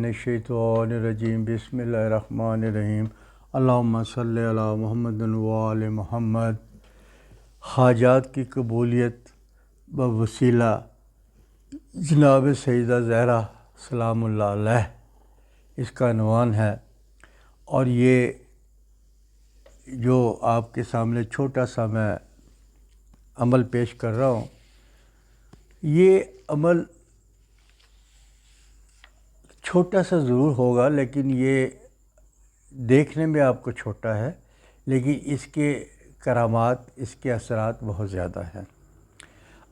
الشیطان الرجیم بسم اللہ الرحمن الرحیم اللہم صلی علی محمد و آل محمد۔ حاجات کی قبولیت بوسیلہ جناب سیدہ زہرا سلام اللہ علیہ اس کا عنوان ہے، اور یہ جو آپ کے سامنے چھوٹا سا میں عمل پیش کر رہا ہوں، یہ عمل چھوٹا سا ضرور ہوگا، لیکن یہ دیکھنے میں آپ کو چھوٹا ہے، لیکن اس کے کرامات، اس کے اثرات بہت زیادہ ہیں۔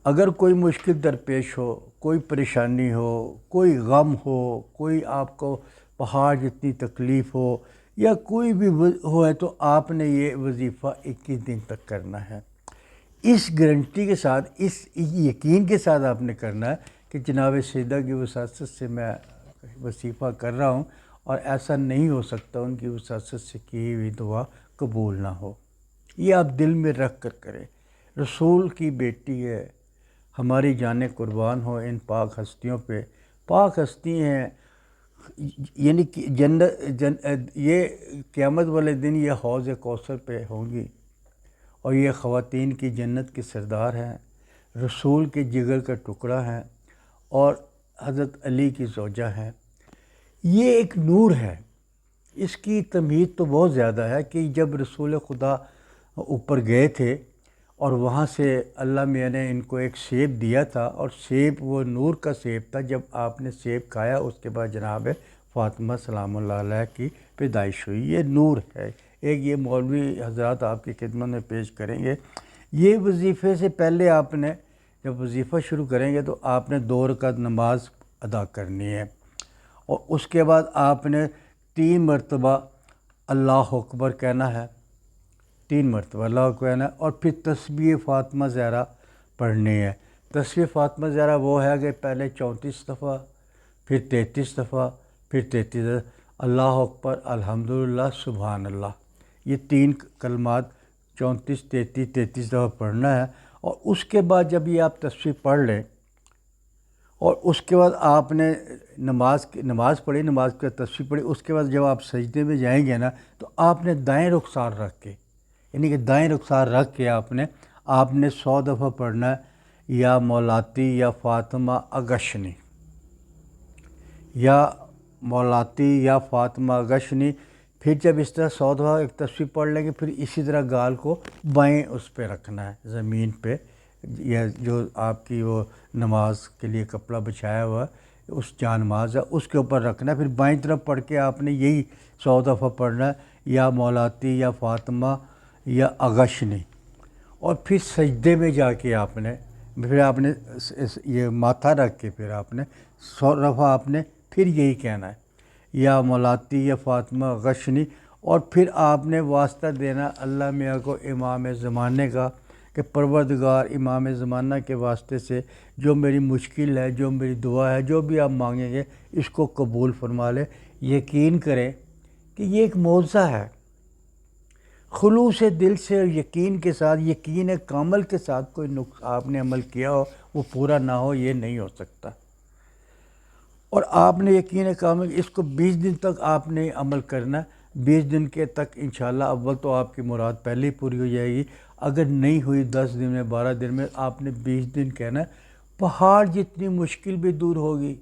اگر کوئی مشکل درپیش ہو، کوئی پریشانی ہو، کوئی غم ہو، کوئی آپ کو پہاڑ جتنی تکلیف ہو، یا کوئی بھی ہو ہے، تو آپ نے یہ وظیفہ 21 دن تک کرنا ہے۔ اس گارنٹی کے ساتھ، اس یقین کے ساتھ آپ نے کرنا ہے کہ جناب سیدہ کی وساطت سے میں وظیفہ کر رہا ہوں، اور ایسا نہیں ہو سکتا ان کی وساطت سے کی ہوئی دعا قبول نہ ہو۔ یہ آپ دل میں رکھ کر کریں۔ رسول کی بیٹی ہے، ہماری جانیں قربان ہو ان پاک ہستیوں پہ۔ پاک ہستی ہیں، یعنی کہ یہ قیامت والے دن یہ حوض کوثر پہ ہوں گی، اور یہ خواتین کی جنت کے سردار ہیں، رسول کے جگر کا ٹکڑا ہیں، اور حضرت علی کی زوجہ ہیں۔ یہ ایک نور ہے۔ اس کی تمہید تو بہت زیادہ ہے کہ جب رسول خدا اوپر گئے تھے اور وہاں سے اللہ میاں نے ان کو ایک سیب دیا تھا، اور سیب وہ نور کا سیب تھا۔ جب آپ نے سیب کھایا، اس کے بعد جناب فاطمہ سلام اللہ علیہ کی پیدائش ہوئی۔ یہ نور ہے۔ ایک یہ مولوی حضرات آپ کی خدمت میں پیش کریں گے۔ یہ وظیفے سے پہلے آپ نے جب وظیفہ شروع کریں گے تو آپ نے 2 رکعت نماز ادا کرنی ہے، اور اس کے بعد آپ نے 3 مرتبہ اللہ اکبر کہنا ہے، 3 مرتبہ اللہ اکبر کہنا ہے، اور پھر تسبیح فاطمہ زہرا پڑھنی ہے۔ تسبیح فاطمہ زہرا وہ ہے کہ پہلے 34 دفعہ، پھر 33 دفعہ، پھر 33 دفعہ اللہ اکبر، الحمدللہ، سبحان اللہ۔ یہ 3 کلمات 34، 33 دفعہ پڑھنا ہے، اور اس کے بعد جب یہ آپ تسبیح پڑھ لیں، اور اس کے بعد آپ نے نماز پڑھی، نماز کے تسبیح پڑھی، اس کے بعد جب آپ سجدے میں جائیں گے نا، تو آپ نے دائیں رخسار رکھ کے، یعنی کہ دائیں رخسار رکھ کے آپ نے 100 دفعہ پڑھنا ہے، یا مولاتی یا فاطمہ اغشنی، یا مولاتی یا فاطمہ اغشنی۔ پھر جب اس طرح 100 دفعہ ایک تسبیح پڑھ لیں گے، پھر اسی طرح گال کو بائیں اس پہ رکھنا ہے، زمین پہ، یا جو آپ کی وہ نماز کے لیے کپڑا بچھایا ہوا ہے، اس جا نماز ہے، اس کے اوپر رکھنا ہے۔ پھر بائیں طرف پڑھ کے آپ نے یہی 100 دفعہ پڑھنا ہے، یا مولاتی یا فاطمہ یا اغشنی۔ اور پھر سجدے میں جا کے آپ نے یہ ماتھا رکھ کے پھر آپ نے 100 دفعہ آپ نے پھر یہی کہنا ہے، یا مولاتی یا فاطمہ اغشنی۔ اور پھر آپ نے واسطہ دینا اللہ میاں کو، امام زمانے کا، کہ پروردگار امام زمانہ کے واسطے سے جو میری مشکل ہے، جو میری دعا ہے، جو بھی آپ مانگیں گے، اس کو قبول فرما لے۔ یقین کریں کہ یہ ایک معجزہ ہے۔ خلوص دل سے اور یقین کے ساتھ، یقین کامل کے ساتھ کوئی آپ نے عمل کیا ہو، وہ پورا نہ ہو، یہ نہیں ہو سکتا۔ اور آپ نے یقین کامل، اس کو 20 دن تک آپ نے عمل کرنا ہے۔ 20 دن کے تک انشاءاللہ اول تو آپ کی مراد پہلے ہی پوری ہو جائے گی۔ اگر نہیں ہوئی 10 دن میں، 12 دن میں، آپ نے 20 دن کہنا ہے، پہاڑ جتنی مشکل بھی دور ہوگی۔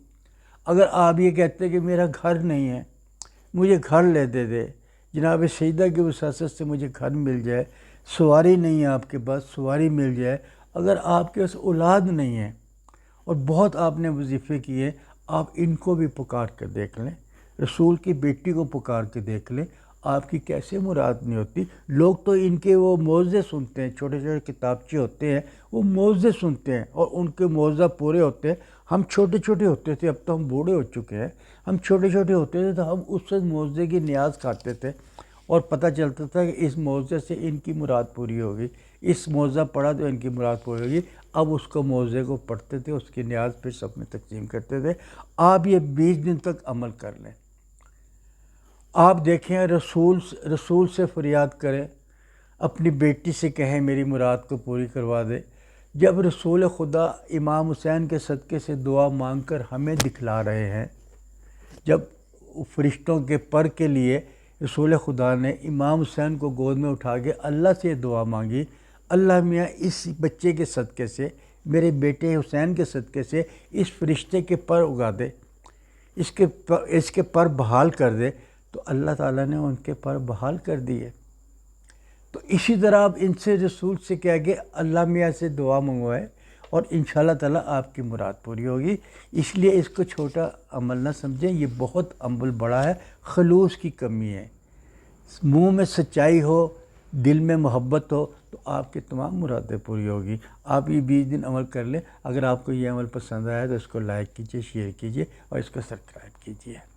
اگر آپ یہ کہتے ہیں کہ میرا گھر نہیں ہے، مجھے گھر لے دے جناب سیدہ کی وساطت سے مجھے گھر مل جائے، سواری نہیں ہے آپ کے پاس، سواری مل جائے، اگر آپ کے پاس اولاد نہیں ہے، اور بہت آپ نے وظیفے کیے، آپ ان کو بھی پکار کر دیکھ لیں، رسول کی بیٹی کو پکار کے دیکھ لیں، آپ کی کیسے مراد نہیں ہوتی۔ لوگ تو ان کے وہ معجزے سنتے ہیں، چھوٹے چھوٹے کتابچے ہوتے ہیں، وہ معجزے سنتے ہیں، اور ان کے معجزہ پورے ہوتے ہیں۔ ہم چھوٹے چھوٹے ہوتے تھے، اب تو ہم بوڑھے ہو چکے ہیں، ہم چھوٹے چھوٹے ہوتے تھے تو ہم اس وقت معجزے کی نیاز کرتے تھے، اور پتہ چلتا تھا کہ اس معجزے سے ان کی مراد پوری ہوگی، اس معجزہ پڑھا تو ان کی مراد پوری ہوگی۔ اب اس کو معجزے کو پڑھتے تھے، اس کی نیاز پھر سب میں تقسیم کرتے تھے۔ آپ یہ 20 دن تک عمل کر لیں۔ آپ دیکھیں، رسول سے فریاد کریں، اپنی بیٹی سے کہیں میری مراد کو پوری کروا دے۔ جب رسول خدا امام حسین کے صدقے سے دعا مانگ کر ہمیں دکھلا رہے ہیں، جب فرشتوں کے پر کے لیے رسول خدا نے امام حسین کو گود میں اٹھا کے اللہ سے دعا مانگی، اللہ میاں اس بچے کے صدقے سے، میرے بیٹے حسین کے صدقے سے اس فرشتے کے پر اگا دے، اس کے پر بحال کر دے۔ تو اللہ تعالیٰ نے ان کے پر بحال کر دیے۔ تو اسی طرح آپ ان سے رسول سے کہہ کے اللہ میاں سے دعا منگوائے اور انشاءاللہ تعالیٰ آپ کی مراد پوری ہوگی۔ اس لیے اس کو چھوٹا عمل نہ سمجھیں، یہ بہت عمل بڑا ہے، خلوص کی کمی ہے۔ منہ میں سچائی ہو، دل میں محبت ہو تو آپ کی تمام مرادیں پوری ہوگی۔ آپ یہ 20 دن عمل کر لیں۔ اگر آپ کو یہ عمل پسند آیا تو اس کو لائک کیجئے، شیئر کیجئے اور اس کو سبسکرائب کیجئے۔